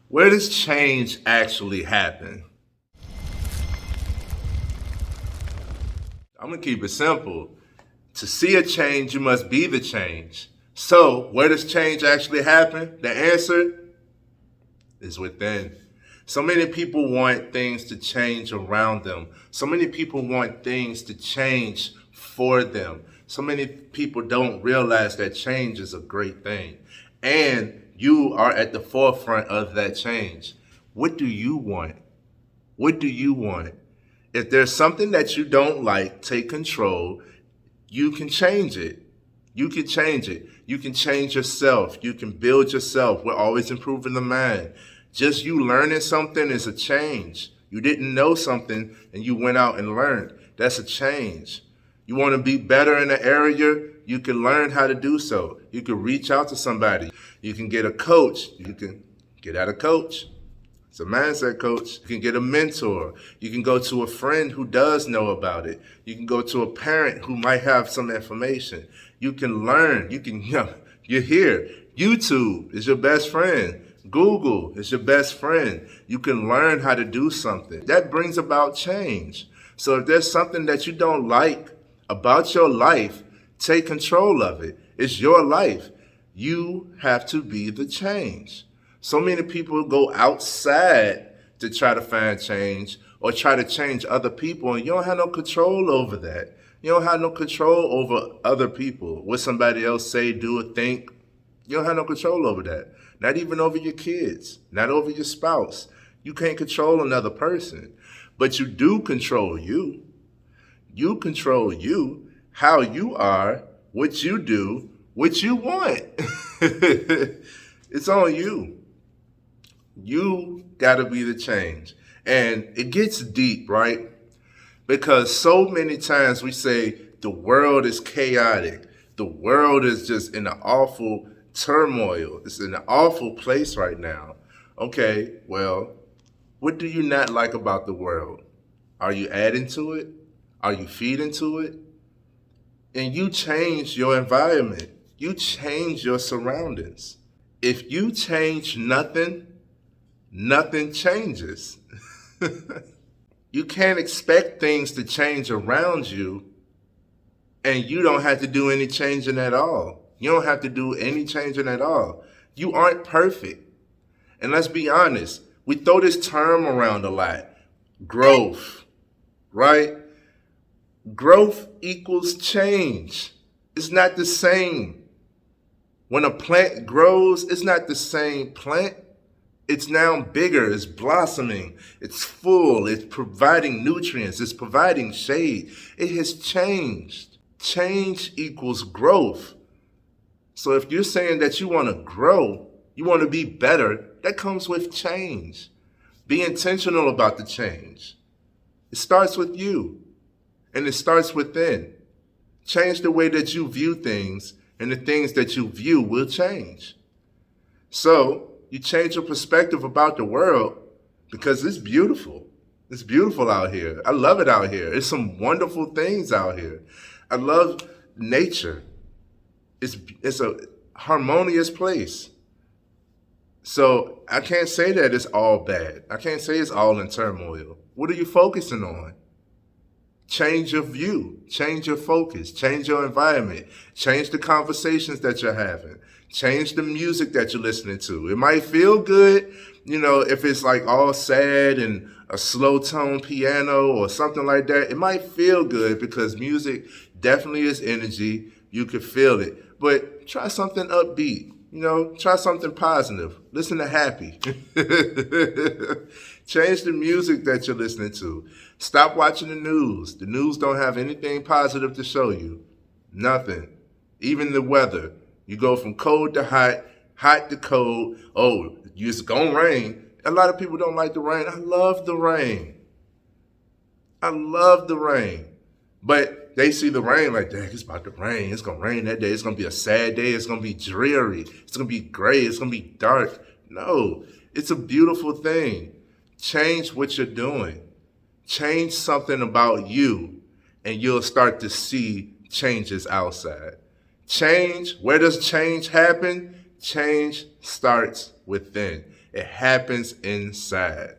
Where does change actually happen? I'm going to keep it simple. To see a change, you must be the change. So, where does change actually happen? The answer is within. So many people want things to change around them. So many people want things to change for them. So many people don't realize that change is a great thing. And you are at the forefront of that change. What do you want? What do you want? If there's something that you don't like, take control. You can change it. You can change it. You can change yourself. You can build yourself. We're always improving the mind. Just you learning something is a change. You didn't know something and you went out and learned. That's a change. You want to be better in an area, you can learn how to do so. You can reach out to somebody. You can get a coach. You can get out a coach. It's a mindset coach. You can get a mentor. You can go to a friend who does know about it. You can go to a parent who might have some information. You can learn. You're here. YouTube is your best friend. Google is your best friend. You can learn how to do something. That brings about change. So if there's something that you don't like about your life, take control of it. It's your life. You have to be the change. So many people go outside to try to find change or try to change other people, and you don't have no control over that. You don't have no control over other people, what somebody else say, do, or think. You don't have no control over that. Not even over your kids, not over your spouse. You can't control another person, but you do control you. You control you, how you are, what you do, what you want. It's on you. You got to be the change. And it gets deep, right? Because so many times we say the world is chaotic. The world is just in an awful turmoil. It's in an awful place right now. Okay, well, what do you not like about the world? Are you adding to it? Are you feeding to it? And you change your environment. You change your surroundings. If you change nothing, nothing changes. You can't expect things to change around you and you don't have to do any changing at all. You don't have to do any changing at all. You aren't perfect. And let's be honest, we throw this term around a lot. Growth, right? Growth equals change. It's not the same. When a plant grows, it's not the same plant. It's now bigger, it's blossoming, it's full, it's providing nutrients, it's providing shade. It has changed. Change equals growth. So if you're saying that you want to grow, you want to be better, that comes with change. Be intentional about the change. It starts with you, and it starts within. Change the way that you view things, and the things that you view will change. So, you change your perspective about the world because it's beautiful. It's beautiful out here. I love it out here. There's some wonderful things out here. I love nature. It's a harmonious place. So I can't say that it's all bad. I can't say it's all in turmoil. What are you focusing on? Change your view, change your focus, change your environment, change the conversations that you're having, change the music that you're listening to. It might feel good, if it's like all sad and a slow tone piano or something like that. It might feel good because music definitely is energy. You can feel it. But try something upbeat. Try something positive. Listen to happy. Change the music that you're listening to. Stop watching the news. The news don't have anything positive to show you. Nothing. Even the weather. You go from cold to hot, hot to cold. Oh, it's gonna rain. A lot of people don't like the rain. I love the rain. I love the rain. But they see the rain like, dang, it's about to rain. It's going to rain that day. It's going to be a sad day. It's going to be dreary. It's going to be gray. It's going to be dark. No, it's a beautiful thing. Change what you're doing. Change something about you, and you'll start to see changes outside. Change, where does change happen? Change starts within. It happens inside.